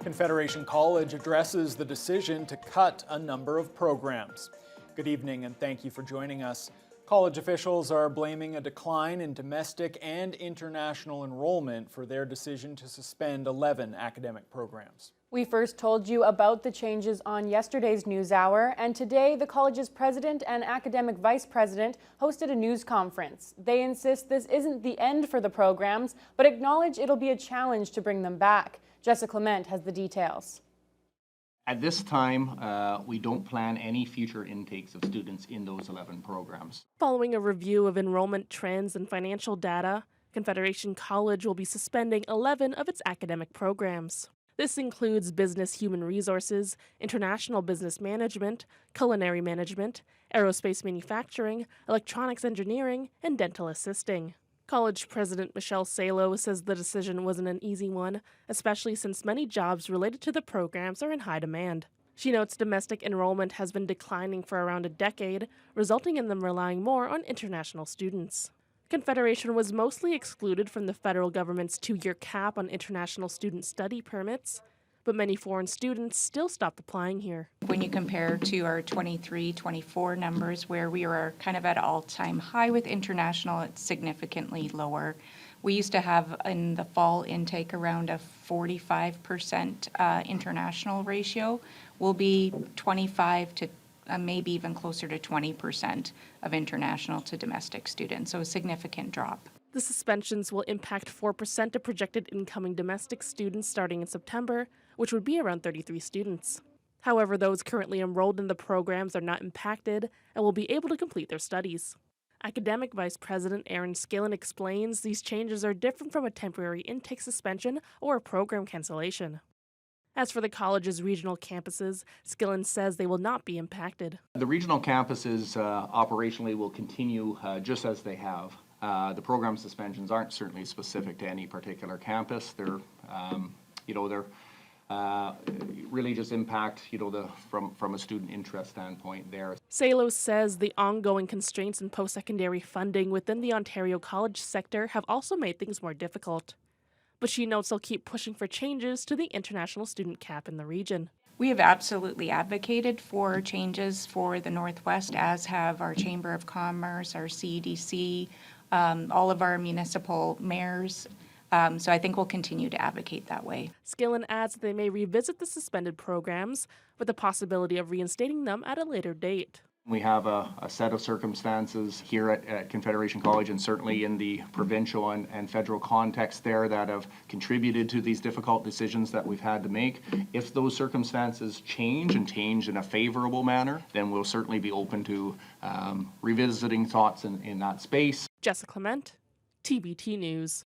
Confederation College addresses the decision to cut a number of programs. Good evening and thank you for joining us. College officials are blaming a decline in domestic and international enrollment for their decision to suspend 11 academic programs. We first told you about the changes on yesterday's NewsHour, and today the college's president and academic vice president hosted a news conference. They insist this isn't the end for the programs, but acknowledge it'll be a challenge to bring them back. Jessica Clement has the details. At this time, we don't plan any future intakes of students in those 11 programs. Following a review of enrollment trends and financial data, Confederation College will be suspending 11 of its academic programs. This includes Business Human Resources, International Business Management, Culinary Management, Aerospace Manufacturing, Electronics Engineering, and Dental Assisting. College President Michelle Salo says the decision wasn't an easy one, especially since many jobs related to the programs are in high demand. She notes domestic enrollment has been declining for around a decade, resulting in them relying more on international students. Confederation was mostly excluded from the federal government's 2-year cap on international student study permits, but many foreign students still stopped applying here. When you compare to our 23-24 numbers, where we were kind of at all-time high with international, it's significantly lower. We used to have in the fall intake around a 45% international ratio. We'll be 25 to maybe even closer to 20% of international to domestic students, so a significant drop. The suspensions will impact 4% of projected incoming domestic students starting in September, which would be around 33 students. However, those currently enrolled in the programs are not impacted and will be able to complete their studies. Academic Vice President Aaron Skillen explains these changes are different from a temporary intake suspension or a program cancellation. As for the college's regional campuses, Skillen says they will not be impacted. The regional campuses operationally will continue just as they have. The program suspensions aren't certainly specific to any particular campus. They're really just impact, from a student interest standpoint there. Salo says the ongoing constraints in post-secondary funding within the Ontario college sector have also made things more difficult. But she notes they'll keep pushing for changes to the international student cap in the region. We have absolutely advocated for changes for the Northwest, as have our Chamber of Commerce, our CEDC, all of our municipal mayors. So I think we'll continue to advocate that way. Skillen adds that they may revisit the suspended programs with the possibility of reinstating them at a later date. We have a set of circumstances here at Confederation College and certainly in the provincial and federal context there that have contributed to these difficult decisions that we've had to make. If those circumstances change in a favorable manner, then we'll certainly be open to revisiting thoughts in that space. Jessica Clement, TBT News.